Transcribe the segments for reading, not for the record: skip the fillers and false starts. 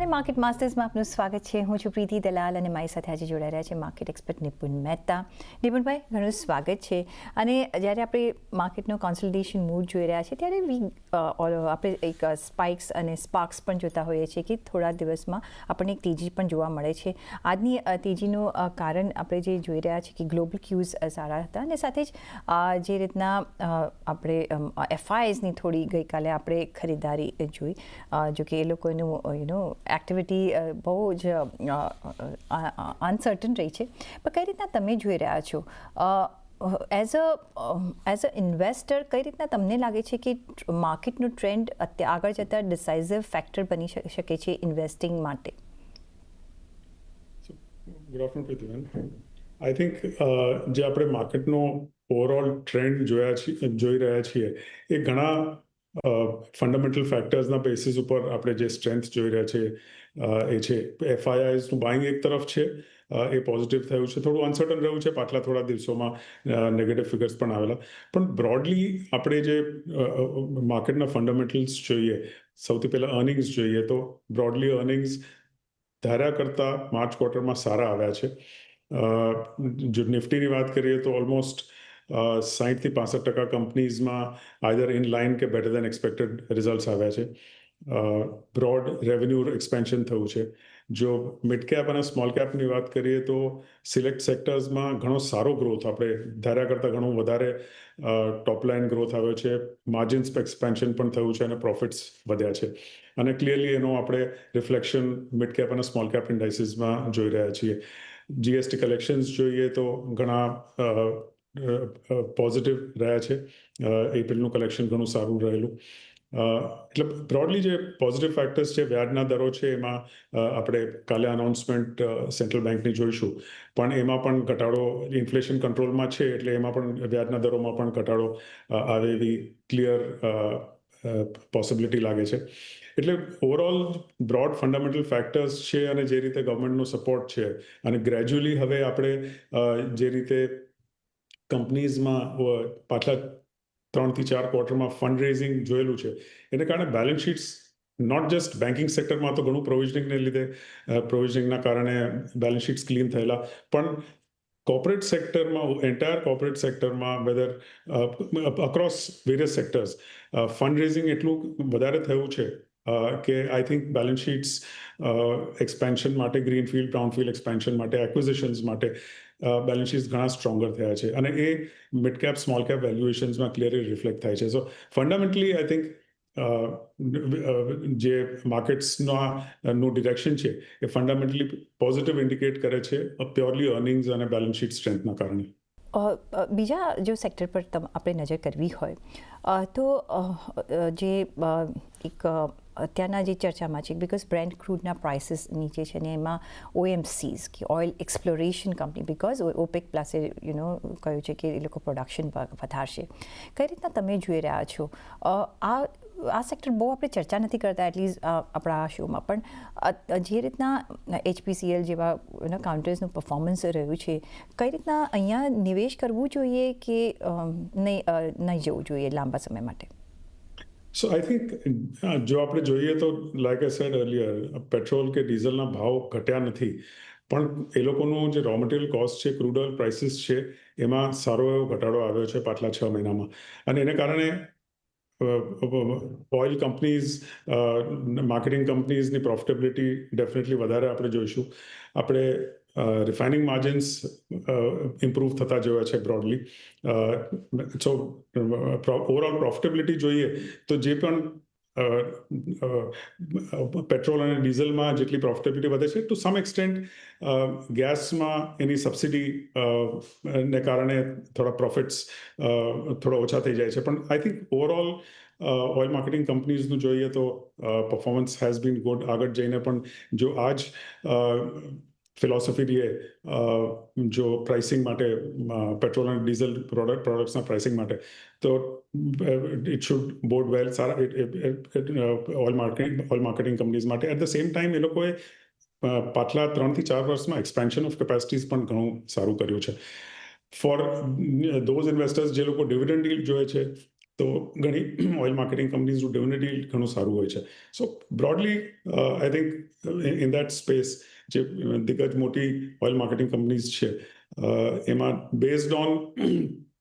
નમસ્કાર, માર્કેટ માસ્ટર્સમાં આપનું સ્વાગત છે. હું છું પ્રીતિ દલાલ અને મારી સાથે આજે જોડાઈ રહ્યા છે માર્કેટ એક્સપર્ટ નિપુણ મહેતા. નિપુણભાઈ, ઘણું સ્વાગત છે. અને જ્યારે આપણે માર્કેટનો કોન્સોલિડેશન મૂડ જોઈ રહ્યા છીએ ત્યારે આપણે એક સ્પાઇક્સ અને સ્પાર્ક્સ પણ જોતા હોઈએ છીએ કે થોડા દિવસમાં આપણને એક તેજી પણ જોવા મળે છે. આજની તેજીનું કારણ આપણે જે જોઈ રહ્યા છીએ કે ગ્લોબલ ક્યુઝ સારા હતા અને સાથે જ જે રીતના આપણે એફઆઈએસની થોડી ગઈકાલે આપણે ખરીદારી જોઈ, જો કે એ લોકોનું એક્ટિવિટી બહુ જ અનસર્ટન રહી છે. પણ કઈ રીતના તમે જોઈ રહ્યા છો એઝ અ ઇન્વેસ્ટર, કઈ રીતના તમને લાગે છે કે માર્કેટનું ટ્રેન્ડ આગળ જતાં ડિસાઇઝિવ ફેક્ટર બની શકે છે ઇન્વેસ્ટિંગ માટે? Good afternoon Pritiben. I think જે આપણે માર્કેટનો ઓવરઓલ ટ્રેન્ડ જોઈ રહ્યા છીએ એ ઘણા ફંડામેન્ટલ ફેક્ટર્સના બેસિસ ઉપર આપણે જે સ્ટ્રેન્થ જોઈ રહ્યા છીએ એ છે એફઆઈઆઈસનું બાઇંગ એક તરફ છે, એ પોઝિટિવ થયું છે. થોડું અનસર્ટન રહ્યું છે, પાછલા થોડા દિવસોમાં નેગેટિવ ફિગર્સ પણ આવેલા. પણ બ્રોડલી આપણે જે માર્કેટના ફંડામેન્ટલ્સ જોઈએ, સૌથી પહેલાં અર્નિંગ્સ જોઈએ તો બ્રોડલી અર્નિંગ્સ ધાર્યા કરતાં માર્ચ ક્વાર્ટરમાં સારા આવ્યા છે. જો નિફ્ટીની વાત કરીએ તો ઓલમોસ્ટ 60-65% કંપનીઝમાં આઈધર ઇન લાઇન કે બેટર દેન એક્સપેક્ટેડ રિઝલ્ટ્સ આવ્યા છે. બ્રોડ રેવન્યુ એક્સપેન્શન થયું છે. જો મિડ કેપ અને સ્મોલ કેપની વાત કરીએ તો સિલેક્ટ સેક્ટર્સમાં ઘણો સારો ગ્રોથ, આપણે ધાર્યા કરતાં ઘણું વધારે ટોપ લાઇન ગ્રોથ આવ્યો છે. માર્જિન્સ એક્સપેન્શન પણ થયું છે અને પ્રોફિટ્સ વધ્યા છે. અને ક્લિયરલી એનો આપણે રિફ્લેક્શન મિડ કેપ અને સ્મોલ કેપ ઇન્ડાઇસીસમાં જોઈ રહ્યા છીએ. જીએસટી કલેક્શન્સ જોઈએ તો ઘણા પોઝિટિવ રહ્યા છે. એપ્રિલનું કલેક્શન ઘણું સારું રહેલું. એટલે બ્રોડલી જે પોઝિટિવ ફેક્ટર્સ છે, વ્યાજના દરો છે, એમાં આપણે કાલે અનાઉન્સમેન્ટ સેન્ટ્રલ બેંકની જોઈશું, પણ એમાં પણ ઘટાડો ઇન્ફ્લેશન કંટ્રોલમાં છે, એટલે એમાં પણ વ્યાજના દરોમાં પણ ઘટાડો આવે એવી ક્લિયર પોસિબિલિટી લાગે છે. એટલે ઓવરઓલ બ્રોડ ફંડામેન્ટલ ફેક્ટર્સ છે અને જે રીતે ગવર્મેન્ટનો સપોર્ટ છે અને ગ્રેજ્યુઅલી હવે આપણે જે રીતે કંપનીઝમાં પાછલા 3-4 ક્વાર્ટરમાં ફંડ રેઝિંગ જોયેલું છે, એને કારણે balance sheets not just banking સેક્ટરમાં તો ઘણું પ્રોવિઝનિંગને લીધે પ્રોવિઝનિંગના કારણે બેલેન્સ શીટ્સ ક્લીન થયેલા, પણ કોર્પોરેટ સેક્ટરમાં, એન્ટાયર કોર્પોરેટ સેક્ટરમાં whether across various sectors fund raising એટલું વધારે થયું છે કે I think balance sheets expansion માટે, ગ્રીનફિલ્ડ બ્રાઉનફિલ્ડ એક્સપેન્શન માટે, એક્વિઝિશન્સ માટે બેલેન્સ શીટ્સ ઘણા સ્ટ્રોંગર થયા છે અને એ મિડ કેપ સ્મોલ કેપ વેલ્યુએશન્સમાં ક્લિયરલી રિફ્લેક્ટ થાય છે. સો ફંડામેન્ટલી આઈ થિંક જે માર્કેટ્સનું ડિરેક્શન છે એ ફંડામેન્ટલી પોઝિટિવ ઇન્ડિકેટ કરે છે પ્યોરલી અર્નિંગ્સ અને બેલેન્સ શીટ સ્ટ્રેન્થના કારણે. બીજા જો સેક્ટર પર આપણે નજર કરવી હોય તો જે એક અત્યારના જે ચર્ચામાં છે, બિકોઝ બ્રેન્ટ ક્રૂડના પ્રાઇસીસ નીચે છે અને એમાં OMCs કે oil exploration company, because OPEC પ્લસે કહ્યું છે કે એ લોકો પ્રોડક્શન વધારશે. કઈ રીતના તમે જોઈ રહ્યા છો આ સેક્ટર? બહુ આપણે ચર્ચા નથી કરતા એટલીસ્ટ આપણા આ શોમાં, પણ જે રીતના HPCL જેવા કાઉન્ટર્સનું પરફોર્મન્સ રહ્યું છે, કઈ રીતના અહીંયા નિવેશ કરવું જોઈએ કે નહીં જવું જોઈએ લાંબા સમય માટે? સો આઈ થિંક જો આપણે જોઈએ તો like I said earlier, petrol કે ડીઝલના ભાવ ઘટ્યા નથી, પણ એ લોકોનું જે રો મટીરિયલ કોસ્ટ છે, ક્રૂડ ઓઇલ પ્રાઇસીસ છે, એમાં સારો એવો ઘટાડો આવ્યો છે પાછલા 6 મહિનામાં. અને એને કારણે ઓઇલ કંપનીઝ, માર્કેટિંગ કંપનીઝની પ્રોફિટેબિલિટી ડેફિનેટલી વધારે આપણે જોઈશું. આપણે રિફાઇનિંગ માર્જિન્સ ઇમ્પ્રૂવ થતા જોયા છે બ્રોડલી. સો ઓવરઓલ પ્રોફિટેબિલિટી જોઈએ તો જે પણ પેટ્રોલ અને ડીઝલમાં જેટલી પ્રોફિટેબિલિટી વધે છે, ટુ સમ એક્સટેન્ટ ગેસમાં એની સબસિડી ને કારણે થોડા પ્રોફિટ્સ થોડા ઓછા થઈ જાય છે. પણ I think overall oil marketing કંપનીઝનું જોઈએ તો પરફોર્મન્સ હેઝ બીન ગુડ. આગળ જઈને પણ જો આ જ ફિલોસોફી રહીએ જો પ્રાઇસિંગ માટે, પેટ્રોલ અને ડીઝલ પ્રોડક્ટ્સના પ્રાઇસિંગ માટે, તો it should baud well Sara oil marketing companies માટે. એટ ધ સેમ ટાઈમ એ લોકોએ પાછલા 3-4 વર્ષમાં એક્સપેન્શન ઓફ કેપેસિટીઝ પણ ઘણું સારું કર્યું છે. ફોર ધોઝ ઇન્વેસ્ટર્સ જે લોકો ડિવિડન્ડ યીલ્ડ જોઈએ છે, તો ઘણી ઓઇલ માર્કેટિંગ કંપનીઝનું ડિવિડન્ડ ઘણું સારું હોય છે. So broadly I think in that space જે દિગ્ગજ મોટી ઓઇલ માર્કેટિંગ કંપનીઝ છે એમાં બેઝડ ઓન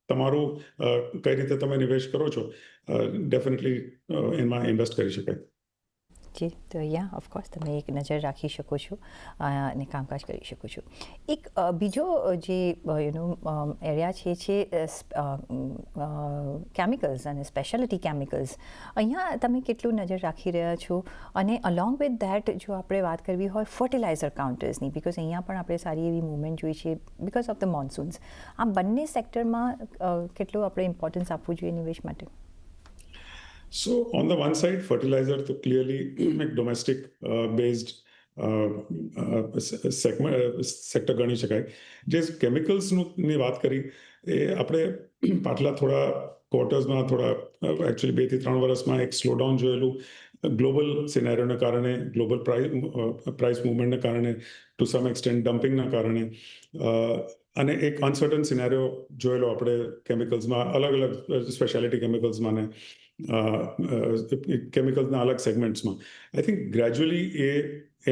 તમારું કઈ રીતે તમે નિવેશ કરો છો ડેફિનેટલી એમાં ઇન્વેસ્ટ કરી શકાય. જી, તો અહીંયા ઓફકોર્સ તમે એક નજર રાખી શકો છો અને કામકાજ કરી શકો છો. એક બીજો જે એરિયા છે કેમિકલ્સ અને સ્પેશિયાલિટી કેમિકલ્સ. અહીંયા તમે કેટલું નજર રાખી રહ્યા છો? અને અલોંગ વિથ ધેટ જો આપણે વાત કરવી હોય ફર્ટિલાઇઝર કાઉન્ટર્સની, બિકોઝ અહીંયા પણ આપણે સારી એવી મૂવમેન્ટ જોઈ છે બિકોઝ ઓફ ધ મોન્સૂન્સ. આ બંને સેક્ટરમાં કેટલું આપણે ઇમ્પોર્ટન્સ આપવું જોઈએ નિવેશ માટે? So on the one side, fertilizer તો clearly domestic based સેક્ટર ગણી શકાય. જે કેમિકલ્સની વાત કરી એ આપણે પાછલા થોડા ક્વાર્ટર્સમાં એકચ્યુઅલી 2 થી 3 વર્ષમાં એક સ્લોડાઉન જોયેલું ગ્લોબલ સિનેરિયોને કારણે, ગ્લોબલ પ્રાઇસ મૂવમેન્ટને કારણે, ટુ સમ એક્સટેન્ટ ડમ્પિંગના કારણે અને એક અનસર્ટન સિનેરિયો જોયેલો આપણે કેમિકલ્સમાં, અલગ અલગ સ્પેશિયાલિટી કેમિકલ્સમાં ને કેમિકલ્સના અલગ સેગમેન્ટ્સમાં. આઈ થિંક ગ્રેજ્યુઅલી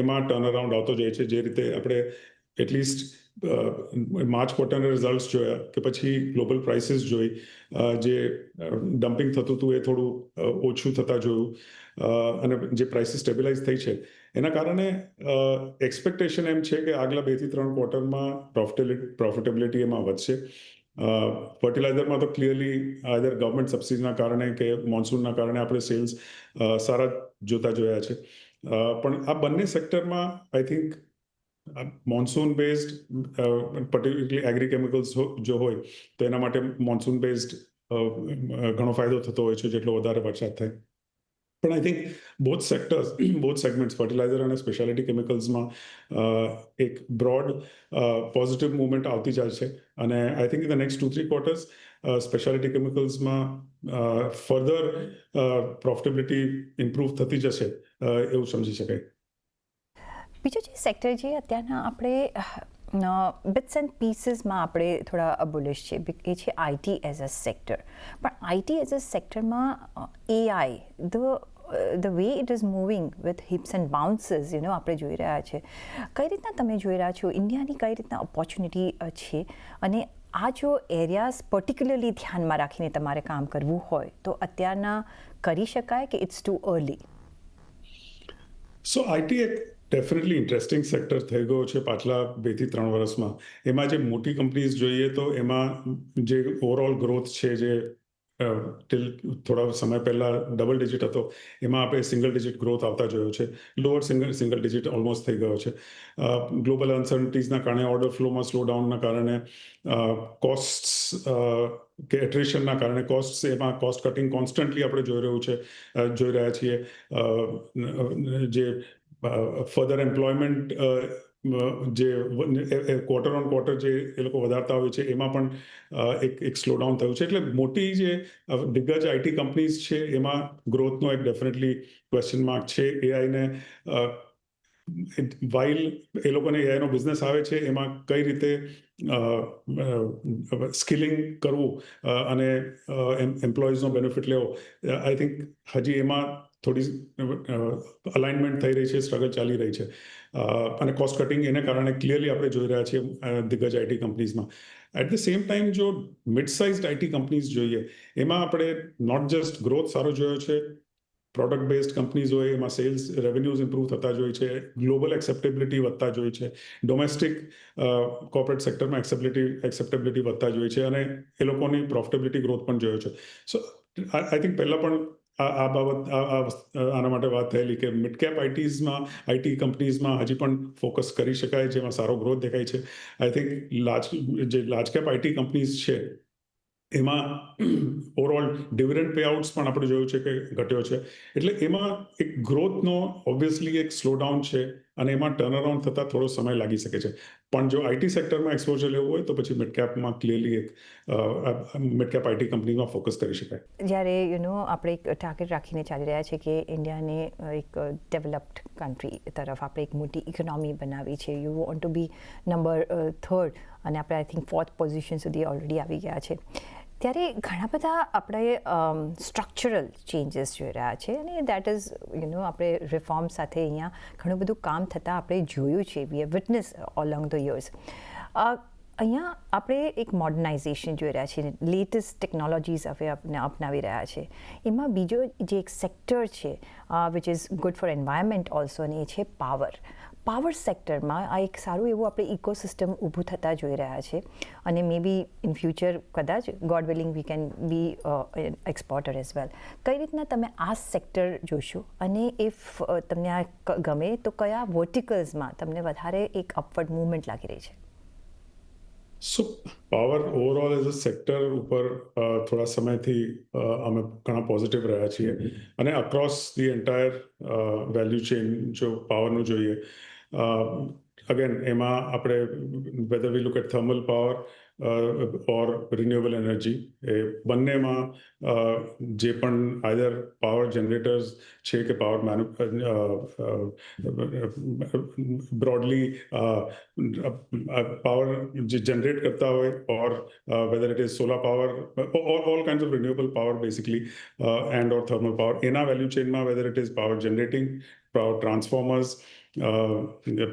એમાં ટર્ન અરાઉન્ડ આવતો જાય છે. જે રીતે આપણે એટલીસ્ટ માર્ચ ક્વાર્ટરના રિઝલ્ટ્સ જોયા કે પછી ગ્લોબલ પ્રાઇસીસ જોઈ, જે ડમ્પિંગ થતું હતું એ થોડું ઓછું થતા જોયું અને જે પ્રાઇસીસ સ્ટેબિલાઇઝ થઈ છે એના કારણે એક્સપેક્ટેશન એમ છે કે આગલા 2 થી 3 ક્વાર્ટરમાં પ્રોફિટેબિલિટી એમાં વધશે. ફર્ટિલાઇઝરમાં તો ક્લિયરલી આઈધર ગવર્મેન્ટ સબસિડીના કારણે કે મોન્સૂનના કારણે આપણે સેલ્સ સારા જોતા જોયા છે. પણ આ બંને સેક્ટરમાં I think monsoon based particularly agri chemicals જો હોય તો એના માટે મોન્સૂન બેઝડ ઘણો ફાયદો થતો હોય છે જેટલો વધારે વરસાદ થાય. પણ I think both segments fertiliser અને સ્પેશિયાલિટી કેમિકલ્સમાં એક બ્રોડ પોઝિટિવ મૂવમેન્ટ આવતી જાય છે. અને I think in the next 2-3 quarters speciality કેમિકલ્સમાં ફર્ધર પ્રોફિટેબિલિટી ઇમ્પ્રૂવ થતી જશે એવું સમજી શકાય. બીજો જે સેક્ટર છે અત્યારના આપણે બિટ્સ એન્ડ પીસીસમાં આપણે થોડા બુલિશ છે એ છે આઈટી એઝ અ સેક્ટર. પણ આઈટી એઝ અ સેક્ટરમાં AI the way it is moving with hips and bounces, આપણે જોઈ રહ્યા છે. કઈ રીતના તમે જોઈ રહ્યા છો? ઇન્ડિયાની કઈ રીતના ઓપોર્ચ્યુનિટી છે? અને આ જો એરિયાઝ પર્ટિક્યુલરલી ધ્યાનમાં રાખીને તમારે કામ કરવું હોય તો અત્યારના કરી શકાય કે it's too early? So IT એક ડેફિનેટલી ઇન્ટરેસ્ટિંગ સેક્ટર થઈ ગયો છે પાછલા 2 થી 3 વર્ષમાં. એમાં જે મોટી કંપનીઝ જોઈએ તો એમાં જે ઓવરઓલ ગ્રોથ છે જે થોડા સમય પહેલા ડબલ ડિજિટ હતો એમાં આપણે સિંગલ ડિજિટ ગ્રોથ આવતા જોયો છે. લોઅર સિંગલ ડિજિટ ઓલમોસ્ટ થઈ ગયો છે. ગ્લોબલ અનસર્ટનિટીઝના કારણે, ઓર્ડર ફ્લોમાં સ્લોડાઉનના કારણે, કોસ્ટ્સ કે એટ્રિશનના કારણે એમાં કોસ્ટ કટિંગ કોન્સ્ટન્ટલી આપણે જોઈ રહ્યા છીએ. જે ફર્ધર એમ્પ્લોયમેન્ટ જે ક્વાર્ટર ઓન ક્વાર્ટર જે એ લોકો વધારતા હોય છે એમાં પણ એક સ્લોડાઉન થયું છે. એટલે મોટી જે દિગ્ગજ આઈટી કંપનીઝ છે એમાં ગ્રોથનો એક ડેફિનેટલી ક્વેશ્ચન માર્ક છે. એઆઈને વાઇલ એ લોકોને એઆઈનો બિઝનેસ આવે છે એમાં કઈ રીતે સ્કિલિંગ કરવું અને એમ્પ્લોઈઝનો બેનિફિટ લેવો, આઈ થિંક હજી એમાં થોડી અલાઇનમેન્ટ થઈ રહી છે, સ્ટ્રગલ ચાલી રહી છે. અને કોસ્ટ કટિંગ એને કારણે ક્લિયરલી આપણે જોઈ રહ્યા છીએ દિગ્ગજ આઈટી કંપનીઝમાં. એટ ધ સેમ ટાઈમ જો મિડ સાઇઝડ આઈટી કંપનીઝ જોઈએ એમાં આપણે નોટ જસ્ટ ગ્રોથ સારો જોયો છે, પ્રોડક્ટ બેઝડ કંપનીઝ હોય એમાં સેલ્સ રેવન્યુઝ ઇમ્પ્રૂવ થતા જોઈ છે, ગ્લોબલ એક્સેપ્ટેબિલિટી વધતા જોઈ છે, ડોમેસ્ટિક કોર્પોરેટ સેક્ટરમાં એક્સેપ્ટેબિલિટી વધતા જોઈ છે અને એ લોકોની પ્રોફિટેબિલિટી ગ્રોથ પણ જોયો છે. સો આઈ થિંક પહેલાં પણ આ બાબત આના માટે વાત થયેલી કે મિડ કેપ આઈટી કંપનીઝમાં હજી પણ ફોકસ કરી શકાય, જેમાં સારો ગ્રોથ દેખાય છે. I think large cap IT companies છે એમાં ઓવરઓલ ડિવિડન્ડ પેઆઉટ્સ પણ આપણે જોયું છે કે ઘટ્યો છે. એટલે એમાં એક ગ્રોથનો ઓબ્વિયસલી એક સ્લોડાઉન છે અને એમાં ટર્નઅરાઉન્ડ થતાં થોડો સમય લાગી શકે છે. પણ જો આઈટી સેક્ટરમાં એક્સપોઝર લેવું હોય તો પછી મિડકેપમાં ક્લિયરલી એક મિડકેપ આઈટી કંપનીમાં ફોકસ કરી શકાય. જ્યારે આપણે એક ટાર્ગેટ રાખીને ચાલી રહ્યા છે કે ઇન્ડિયાને એક ડેવલપ્ડ કન્ટ્રી તરફ આપણે એક મોટી ઇકોનોમી બનાવી છે, you want to be number 3 અને આપણે આઈ થિંક 4th પોઝિશન સુધી ઓલરેડી આવી ગયા છે. ત્યારે ઘણા બધા આપણે સ્ટ્રક્ચરલ ચેન્જીસ જોઈ રહ્યા છે અને દેટ ઇઝ આપણે રિફોર્મ સાથે અહીંયા ઘણું બધું કામ થતાં આપણે જોયું છે we have witness along the years. અહીંયા આપણે એક મોડર્નાઇઝેશન જોઈ રહ્યા છીએ, લેટેસ્ટ ટેકનોલોજીઝ હવે અપનાવી રહ્યા છે. એમાં બીજો જે એક સેક્ટર છે which is good for environment also, અને એ છે પાવર સેક્ટરમાં આ એક સારું એવું આપણે ઇકોસિસ્ટમ ઊભું થતાં જોઈ રહ્યા છે અને મે બી ઇન ફ્યુચર કદાચ God willing we can be exporter as well. કઈ રીતના તમે આ સેક્ટર જોશો અને ઇફ તમને આ ગમે તો કયા વર્ટિકલ્સમાં તમને વધારે એક અપવર્ડ મૂવમેન્ટ લાગી રહી છે? So power overall as a sector ઉપર થોડા સમયથી અમે ઘણા પોઝિટિવ રહ્યા છીએ અને across the entire value chain જો પાવરનું જોઈએ, અગેન એમાં આપણે whether we look at thermal power or renewable energy, એ બંનેમાં જે પણ આઈધર પાવર જનરેટર્સ છે કે પાવર બ્રોડલી પાવર જે જનરેટ કરતા હોય or whether it is solar power all kinds of renewable power basically and or thermal power, એના વેલ્યુ ચેઇનમાં whether it is power generating, power transformers,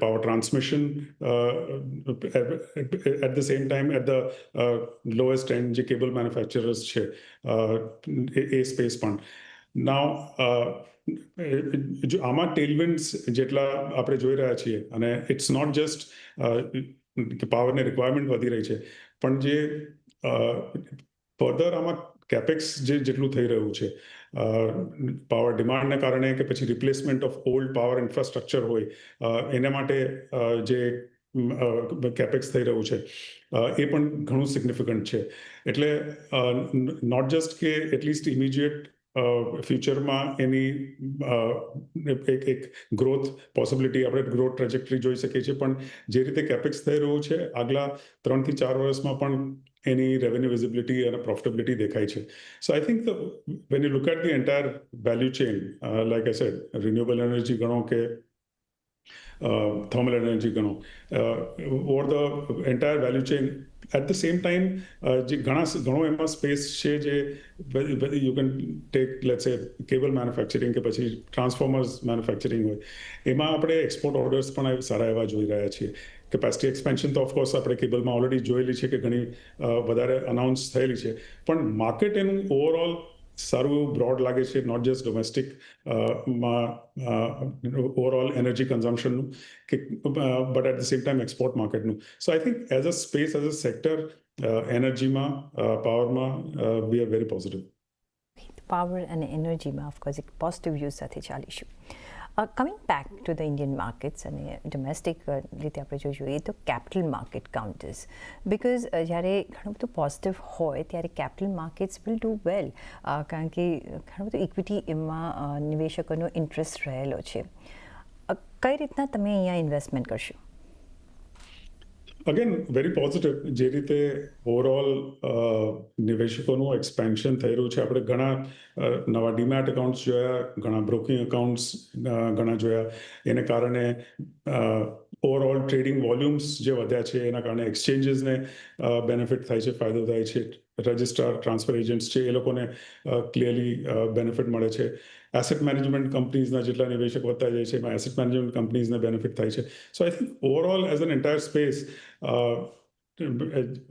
power transmission, at the same time at the lowest end જે cable manufacturers છે એ space પણ. નાવ જો આમાં ટેલવિન્ડ્સ જેટલા આપણે જોઈ રહ્યા છીએ, અને ઇટ્સ નોટ જસ્ટ કે પાવરની રિક્વાયરમેન્ટ વધી રહી છે, પણ જે ફર્ધર આમાં કેપેક્સ જેટલું થઈ રહ્યું છે પાવર ડિમાન્ડને કારણે કે પછી replacement of old power infrastructure હોય એના માટે જે કેપેક્સ થઈ રહ્યું છે એ પણ ઘણું સિગ્નિફિકન્ટ છે. એટલે નોટ જસ્ટ કે એટલીસ્ટ ઇમિડિયેટ ફ્યુચરમાં એની એક ગ્રોથ પોસિબિલિટી, આપણે ગ્રોથ ટ્રેજેક્ટરી જોઈ શકીએ છીએ, પણ જે રીતે કેપેક્સ થઈ રહ્યું છે આગલા 3 થી 4 વર્ષમાં પણ એની રેવન્યુ વિઝિબિલિટી અને પ્રોફિટેબિલિટી દેખાય છે. So I think when you look at the entire value chain, like I said, renewable energy ગણો કે thermal energy ગણો, or the entire value chain at the same time જે ઘણો એમાં સ્પેસ છે જે you can take let's say cable manufacturing કે પછી ટ્રાન્સફોર્મર્સ મેન્યુફેક્ચરિંગ હોય, એમાં આપણે એક્સપોર્ટ ઓર્ડર્સ પણ સારા એવા જોઈ રહ્યા છીએ. કેપેસિટી એક્સપેન્શન તો ઓફકોર્સ આપણે કેબલમાં ઓલરેડી જોયેલી છે કે ઘણી વધારે અનાઉન્સ થયેલી છે, પણ માર્કેટ એનું ઓવરઓલ સારું એવું બ્રોડ લાગે છે, નોટ જસ્ટ ડોમેસ્ટિક માં ઓવરઓલ એનર્જી કન્ઝમ્પશનનું કે but at the same time export માર્કેટનું. So I think as a space, as a sector, એનર્જીમાં, પાવરમાં we are very positive. Power અને એનર્જીમાં ઓફકોર્સ એક પોઝિટિવ વ્યૂઝ સાથે ચાલીશું. Coming back to the Indian markets અને ડોમેસ્ટિક રીતે આપણે જો જોઈએ તો કેપિટલ માર્કેટ કાઉન્ટર્સ, બિકોઝ જ્યારે ઘણું બધું પોઝિટિવ હોય ત્યારે કેપિટલ માર્કેટ્સ વિલ ડુ વેલ, કારણ કે ઘણું બધું ઇક્વિટી એમાં નિવેશકોનો ઇન્ટરેસ્ટ રહેલો છે. કઈ રીતના તમે અહીંયા ઇન્વેસ્ટમેન્ટ કરશો? Again very positive. જે રીતે ઓવરઓલ નિવેશકોનું એક્સપેન્શન થઈ રહ્યું છે, આપણે ઘણા નવા ડીમેટ એકાઉન્ટ્સ જોયા, ઘણા બ્રોકિંગ એકાઉન્ટ્સ ઘણા જોયા, એને કારણે ઓવરઓલ ટ્રેડિંગ વોલ્યુમ્સ જે વધ્યા છે એના કારણે એક્સચેન્જીસને બેનિફિટ થાય છે, ફાયદો થાય છે. રજિસ્ટ્રાર ટ્રાન્સફર એજન્ટ્સ છે એ લોકોને ક્લિયરલી બેનિફિટ મળે છે. એસેટ મેનેજમેન્ટ કંપનીઝના જેટલા નિવેશક વધતા જાય છે એમાં એસેટ મેનેજમેન્ટ કંપનીઝને બેનિફિટ થાય છે. So I think overall as an entire space,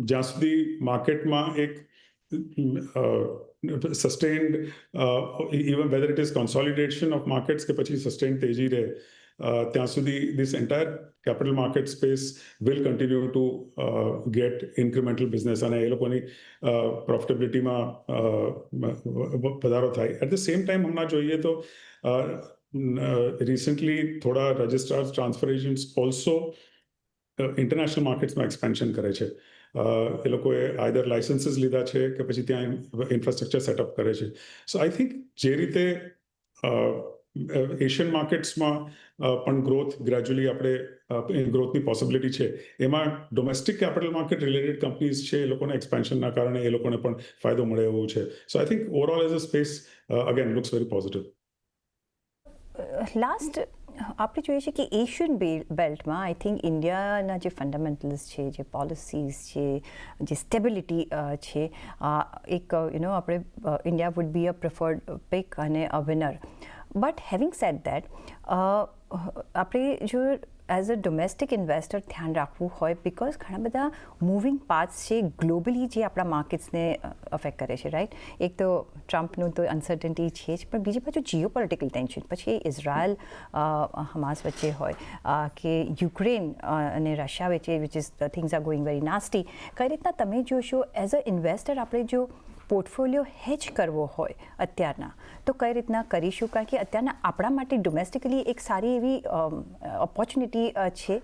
જ્યાં સુધી માર્કેટમાં એક sustained, even whether it is consolidation of markets કે પછી સસ્ટેન્ડ તેજી રહે, ત્યાં સુધી this entire capital market space will continue to get incremental business અને એ લોકોની પ્રોફિટેબિલિટીમાં વધારો થાય. એટ ધ સેમ ટાઈમ હમણાં જોઈએ તો રિસન્ટલી થોડા registrars, transfer agents also international માર્કેટ્સમાં એક્સપેન્શન કરે છે. એ લોકોએ આઈધર લાઇસન્સીસ લીધા છે કે પછી ત્યાં ઇન્ફ્રાસ્ટ્રક્ચર સેટઅપ કરે છે. સો આઈ થિંક જે રીતે એશિયન માર્કેટ્સમાં પણ ગ્રોથ ગ્રેજ્યુઅલી આપણે ગ્રોથની પોસિબિલિટી છે, એમાં domestic capital market related companies છે એ લોકોને એક્સપેન્શનના કારણે એ લોકોને પણ ફાયદો મળે એવું છે. So I think overall as a space again looks very positive. Last આપણે જોઈએ છીએ કે એશિયન બેલ્ટમાં આઈ થિંક ઇન્ડિયાના જે ફંડામેન્ટલ્સ છે, જે પોલિસીઝ છે, જે સ્ટેબિલિટી છે, એક આપણે India would be a preferred pick અને a winner. But having said that, આપણે જો એઝ અ ડોમેસ્ટિક ઇન્વેસ્ટર ધ્યાન રાખવું હોય, બિકોઝ ઘણા બધા મૂવિંગ પાર્ટ્સ છે ગ્લોબલી જે આપણા માર્કેટ્સને અફેક્ટ કરે છે, રાઈટ. એક તો ટ્રમ્પનું તો અનસર્ટનિટી છે જ, પણ બીજી બાજુ જીઓ પોલિટિકલ ટેન્શન, પછી ઇઝરાયલ હમાસ વચ્ચે હોય કે યુક્રેન અને રશિયા વચ્ચે which is things are going very nasty. કઈ રીતના તમે જોશો એઝ અ ઇન્વેસ્ટર આપણે જો પોર્ટફોલિયો હેજ કરવો હોય અત્યારના, તો કઈ રીતના કરીશું? કારણ કે અત્યારના આપણા માટે ડોમેસ્ટિકલી એક સારી એવી ઓપોર્ચ્યુનિટી છે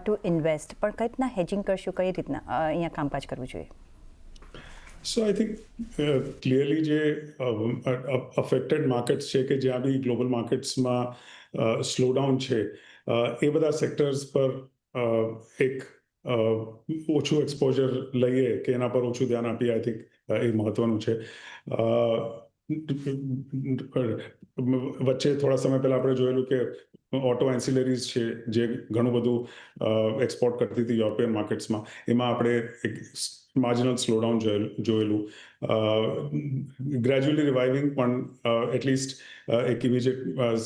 ટુ ઇન્વેસ્ટ, પણ કઈ રીતના હેજિંગ કરશું, કઈ રીતના અહીંયા કામકાજ કરવું જોઈએ? સો આઈ થિંક ક્લિયરલી જે અફેક્ટેડ માર્કેટ્સ છે કે જ્યાં બી ગ્લોબલ માર્કેટ્સમાં સ્લોડાઉન છે, એ બધા સેક્ટર્સ પર એક ઓછું એક્સપોઝર લઈએ કે એના પર ઓછું ધ્યાન આપીએ, આઈ થિંક એ મહત્વનું છે. વચ્ચે થોડા સમય પહેલા આપણે જોયેલું કે ઓટો એન્સિલરીઝ છે જે ઘણું બધું એક્સપોર્ટ કરતી હતી યુરોપિયન માર્કેટ્સમાં, એમાં આપણે એક માર્જિનલ સ્લોડાઉન જોયેલું. ગ્રેજ્યુઅલી રિવાઇવિંગ, પણ એટલીસ્ટ એક immediate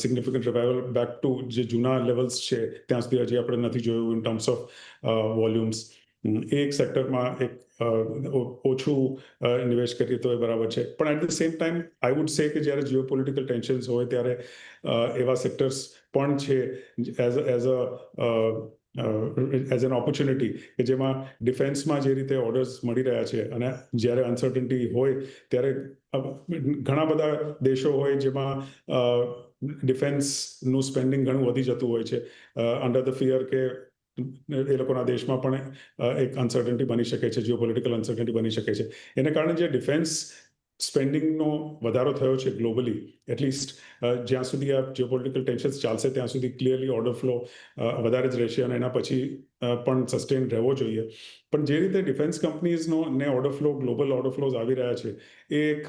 significant revival back to જે જૂના લેવલ્સ છે ત્યાં સુધી હજી આપણે નથી જોયું ઇન ટર્મ્સ ઓફ વોલ્યુમ્સ. એક સેક્ટરમાં એક ઓછું નિવેશ કરીએ તો એ બરાબર છે, પણ at the same time I would say કે જ્યારે જીઓ પોલિટિકલ ટેન્શન્સ હોય ત્યારે એવા સેક્ટર્સ પણ છે એઝ એન ઓપોર્ચ્યુનિટી કે જેમાં ડિફેન્સમાં જે રીતે ઓર્ડર્સ મળી રહ્યા છે, અને જ્યારે અનસર્ટનિટી હોય ત્યારે ઘણા બધા દેશો હોય જેમાં ડિફેન્સનું સ્પેન્ડિંગ ઘણું વધી જતું હોય છે અંડર ધ ફિયર કે એ લોકોના દેશમાં પણ એક અનસર્ટનિટી બની શકે છે, જીઓ પોલિટિકલ અનસર્ટનિટી બની શકે છે. એને કારણે જે ડિફેન્સ સ્પેન્ડિંગનો વધારો થયો છે ગ્લોબલી, એટલીસ્ટ જ્યાં સુધી આ જીઓ પોલિટિકલ ટેન્શન્સ ચાલશે ત્યાં સુધી ક્લિયરલી ઓર્ડર ફ્લો વધારે જ રહેશે અને એના પછી પણ સસ્ટેન રહેવો જોઈએ. પણ જે રીતે ડિફેન્સ કંપનીઝનો ને order flow, global order flows આવી રહ્યા છે, એ એક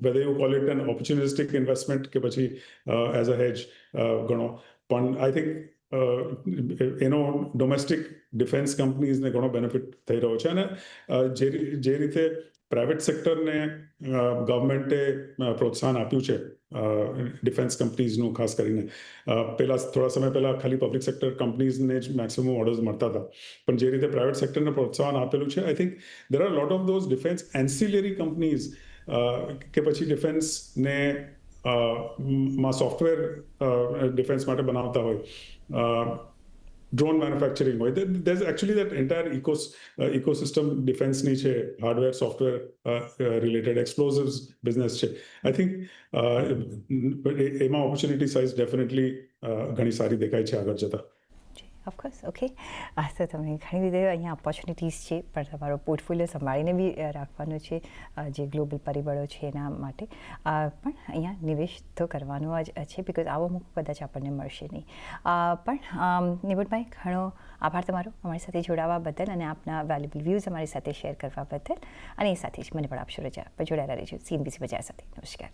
whether you call it an opportunistic investment કે પછી એઝ અ હેજ ગણો, પણ આઈ થિંક એનો ડોમેસ્ટિક ડિફેન્સ કંપનીઝને ઘણો બેનિફિટ થઈ રહ્યો છે. અને જે રીતે પ્રાઇવેટ સેક્ટરને ગવર્મેન્ટે પ્રોત્સાહન આપ્યું છે ડિફેન્સ કંપનીઝનું, ખાસ કરીને થોડા સમય પહેલાં ખાલી પબ્લિક સેક્ટર કંપનીઝને જ મેક્સિમમ ઓર્ડર્સ મળતા હતા, પણ જે રીતે પ્રાઇવેટ સેક્ટરને પ્રોત્સાહન આપેલું છે, I think there are lot of those defence ancillary companies કે પછી ડિફેન્સને માં સોફ્ટવેર ડિફેન્સ માટે બનાવતા હોય, ડ્રોન મેન્યુફેક્ચરિંગ હોય, there's actually that entire ecosystem ડિફેન્સની છે, હાર્ડવેર સોફ્ટવેર રિલેટેડ એક્સપ્લોઝિવ્સ બિઝનેસ છે. આઈ થિંક એમાં ઓપોર્ચ્યુનિટી સાઇઝ ડેફિનેટલી ઘણી સારી દેખાય છે આગળ જતા. ઓફકોર્સ. ઓકે, તો તમે ઘણી રીતે અહીંયા ઓપોર્ચ્યુનિટીઝ છે, પણ તમારો પોર્ટફોલિયો સંભાળીને બી રાખવાનો છે જે ગ્લોબલ પરિબળો છે એના માટે, પણ અહીંયા નિવેશ તો કરવાનો જ છે, બિકોઝ આવો મોકો કદાચ આપણને મળશે નહીં. પણ નિપુણભાઈ, ઘણો આભાર તમારો અમારી સાથે જોડાવા બદલ અને આપના વેલ્યુબલ વ્યૂઝ અમારી સાથે શેર કરવા બદલ, અને એ સાથે જ મને પણ આપશો રજા. પણ જોડાયેલા રહેજો CNBC બજાર સાથે. નમસ્કાર.